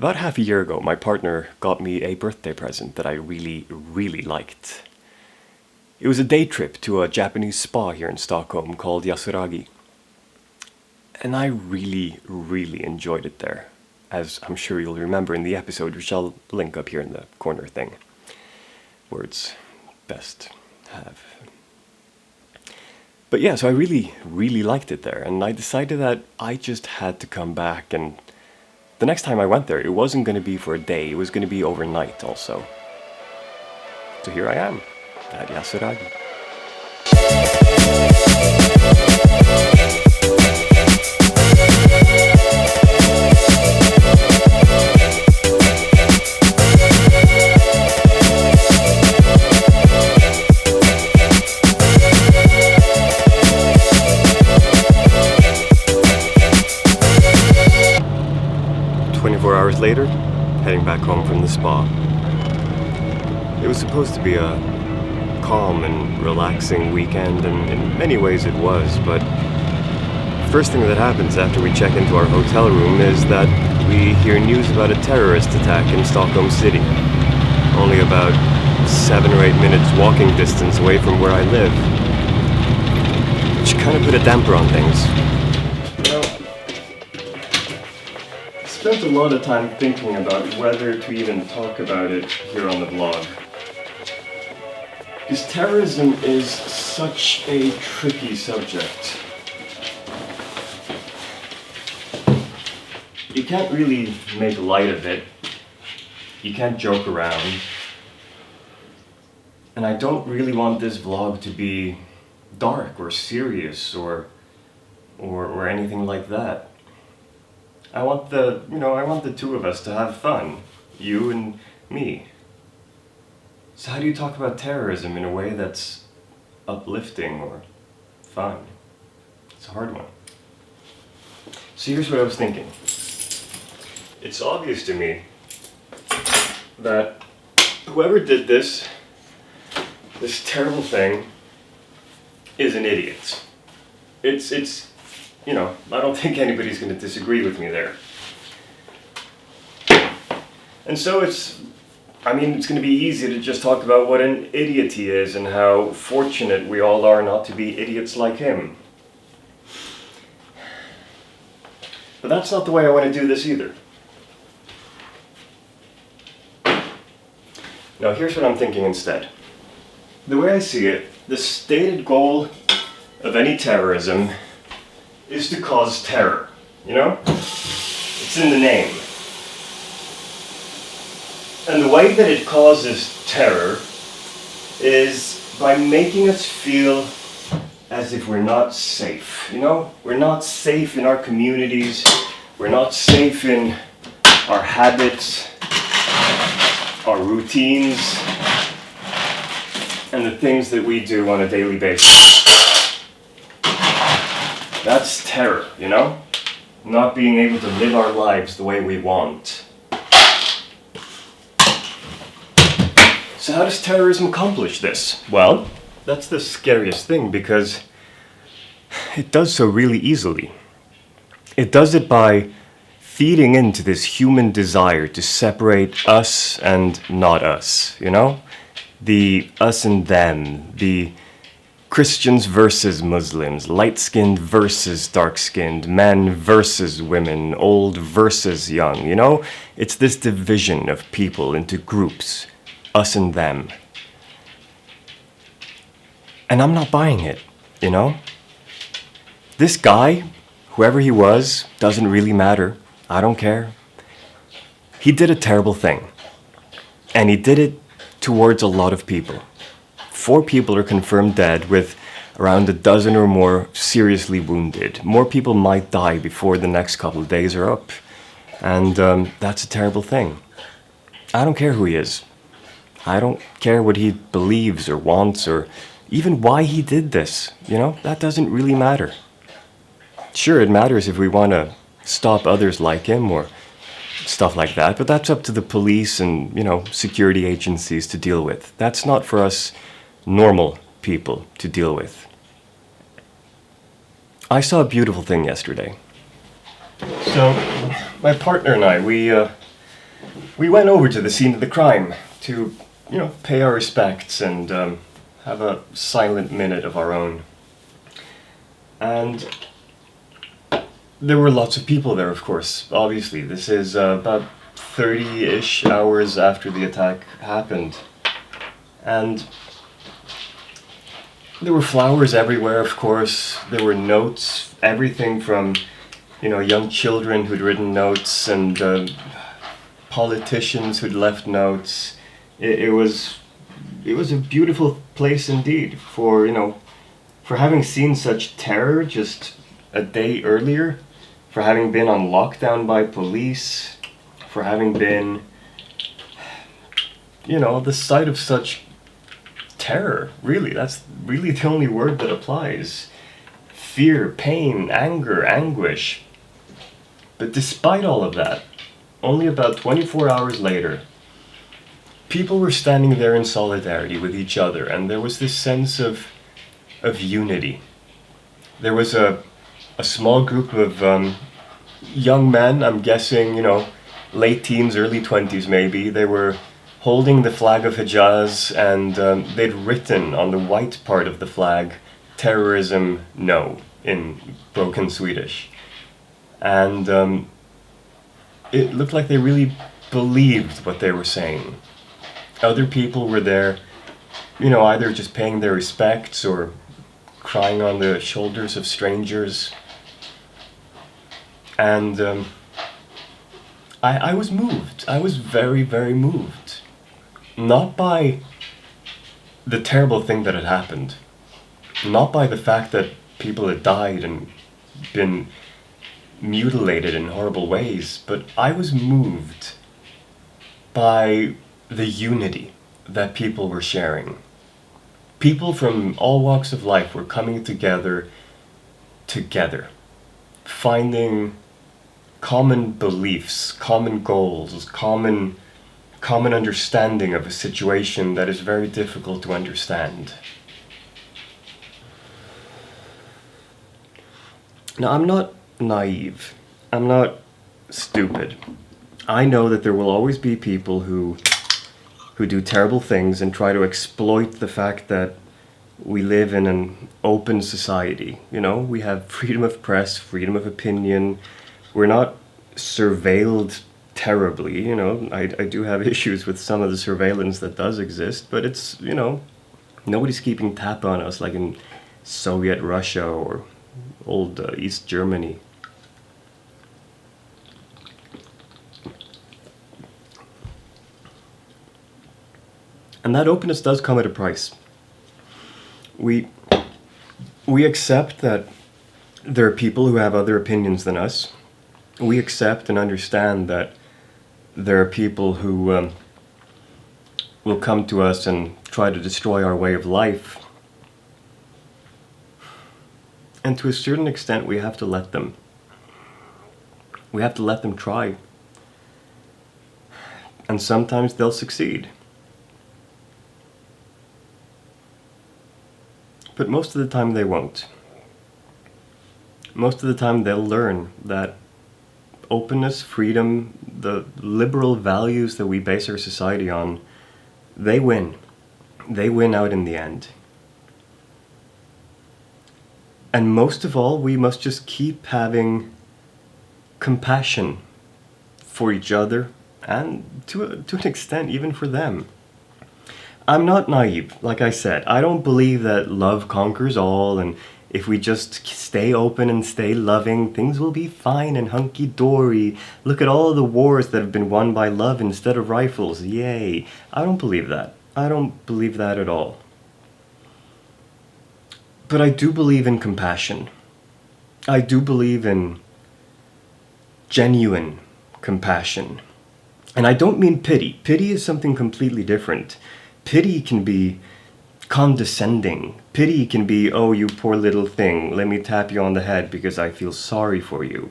About half a year ago, my partner got me a birthday present that I really, really liked. It was a day trip to a Japanese spa here in Stockholm called Yasuragi. And I really, really enjoyed it there, as I'm sure you'll remember in the episode, which I'll link up here in the corner thing. Words best have. But yeah, so I really, really liked it there, and I decided that I just had to come back, and the next time I went there, it wasn't going to be for a day, it was going to be overnight also. So here I am, at Yasuragi. 24 hours later, heading back home from the spa. It was supposed to be a calm and relaxing weekend, and in many ways it was, but the first thing that happens after we check into our hotel room is that we hear news about a terrorist attack in Stockholm City, only about 7 or 8 minutes walking distance away from where I live, which kind of put a damper on things. I spent a lot of time thinking about whether to even talk about it here on the vlog. Because terrorism is such a tricky subject. You can't really make light of it. You can't joke around. And I don't really want this vlog to be dark or serious or anything like that. I want the two of us to have fun, you and me. So how do you talk about terrorism in a way that's uplifting or fun? It's a hard one. So here's what I was thinking. It's obvious to me that whoever did this terrible thing is an idiot. It's I don't think anybody's going to disagree with me there. And so it's going to be easy to just talk about what an idiot he is and how fortunate we all are not to be idiots like him. But that's not the way I want to do this either. Now here's what I'm thinking instead. The way I see it, the stated goal of any terrorism is to cause terror, It's in the name. And the way that it causes terror is by making us feel as if we're not safe, We're not safe in our communities, we're not safe in our habits, our routines, and the things that we do on a daily basis. That's terror, Not being able to live our lives the way we want. So how does terrorism accomplish this? Well, that's the scariest thing because it does so really easily. It does it by feeding into this human desire to separate us and not us, The us and them, the Christians versus Muslims, light-skinned versus dark-skinned, men versus women, old versus young, It's this division of people into groups, us and them. And I'm not buying it, This guy, whoever he was, doesn't really matter. I don't care. He did a terrible thing. And he did it towards a lot of people. 4 people are confirmed dead, with around a dozen or more seriously wounded. More people might die before the next couple of days are up. And that's a terrible thing. I don't care who he is. I don't care what he believes or wants or even why he did this. That doesn't really matter. Sure, it matters if we want to stop others like him or stuff like that, but that's up to the police and, security agencies to deal with. That's not for us normal people to deal with. I saw a beautiful thing yesterday. So, my partner and I, We went over to the scene of the crime to, pay our respects and have a silent minute of our own. And there were lots of people there, of course. Obviously, this is about 30-ish hours after the attack happened. And there were flowers everywhere, of course. There were notes, everything from, young children who'd written notes and politicians who'd left notes. It was a beautiful place indeed for having seen such terror just a day earlier, for having been on lockdown by police, for having been, the sight of such terror, really. That's really the only word that applies. Fear, pain, anger, anguish. But despite all of that, only about 24 hours later, people were standing there in solidarity with each other, and there was this sense of unity. There was a small group of young men, I'm guessing, late teens, early 20s maybe. They were holding the flag of Hijaz, and they'd written on the white part of the flag, "Terrorism, no," in broken Swedish. And it looked like they really believed what they were saying. Other people were there, either just paying their respects or crying on the shoulders of strangers. And I was moved. I was very, very moved. Not by the terrible thing that had happened. Not by the fact that people had died and been mutilated in horrible ways, but I was moved by the unity that people were sharing. People from all walks of life were coming together, finding common beliefs, common goals, common understanding of a situation that is very difficult to understand. Now, I'm not naive. I'm not stupid. I know that there will always be people who do terrible things and try to exploit the fact that we live in an open society. We have freedom of press, freedom of opinion. We're not surveilled terribly. I do have issues with some of the surveillance that does exist, but it's, nobody's keeping tap on us like in Soviet Russia or old East Germany. And that openness does come at a price. We accept that there are people who have other opinions than us. We accept and understand that there are people who will come to us and try to destroy our way of life. And to a certain extent, we have to let them. We have to let them try. And sometimes they'll succeed. But most of the time they won't. Most of the time they'll learn that openness, freedom, the liberal values that we base our society on, they win. They win out in the end. And most of all, we must just keep having compassion for each other and to an extent even for them. I'm not naive, like I said. I don't believe that love conquers all, and if we just stay open and stay loving, things will be fine and hunky-dory. Look at all the wars that have been won by love instead of rifles. Yay. I don't believe that. I don't believe that at all. But I do believe in compassion. I do believe in genuine compassion. And I don't mean pity. Pity is something completely different. Pity can be condescending. Pity can be, "Oh, you poor little thing, let me tap you on the head because I feel sorry for you."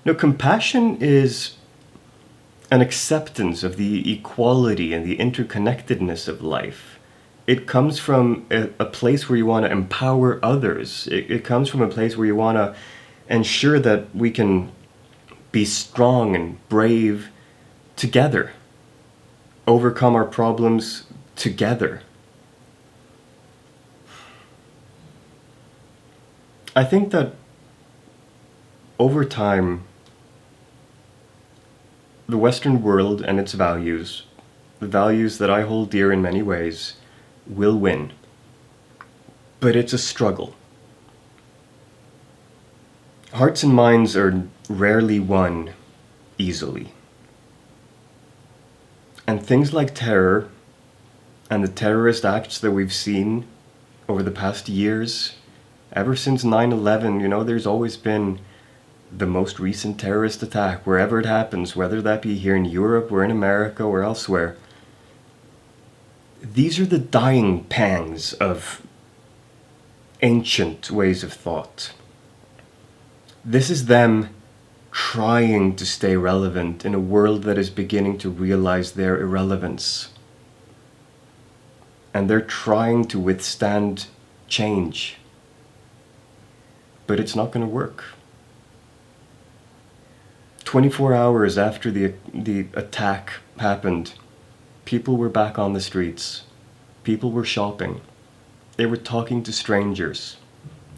No, compassion is an acceptance of the equality and the interconnectedness of life. It comes from a place where you want to empower others. It comes from a place where you want to ensure that we can be strong and brave together, overcome our problems together. I think that over time, the Western world and its values, the values that I hold dear in many ways, will win. But it's a struggle. Hearts and minds are rarely won easily. And things like terror and the terrorist acts that we've seen over the past years, ever since 9/11, there's always been the most recent terrorist attack, wherever it happens, whether that be here in Europe or in America or elsewhere. These are the dying pangs of ancient ways of thought. This is them trying to stay relevant in a world that is beginning to realize their irrelevance. And they're trying to withstand change. But it's not going to work. 24 hours after the attack happened, people were back on the streets. People were shopping. They were talking to strangers.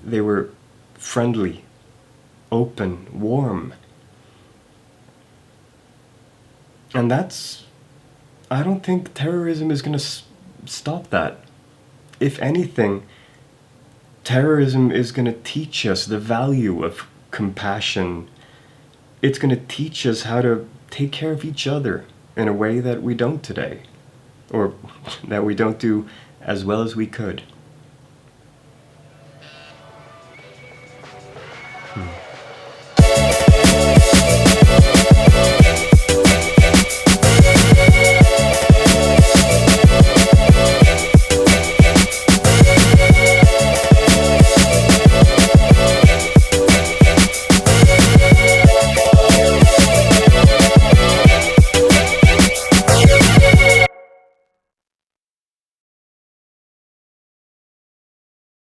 They were friendly, open, warm. And I don't think terrorism is going to stop that. If anything, terrorism is going to teach us the value of compassion. It's going to teach us how to take care of each other in a way that we don't today, or that we don't do as well as we could.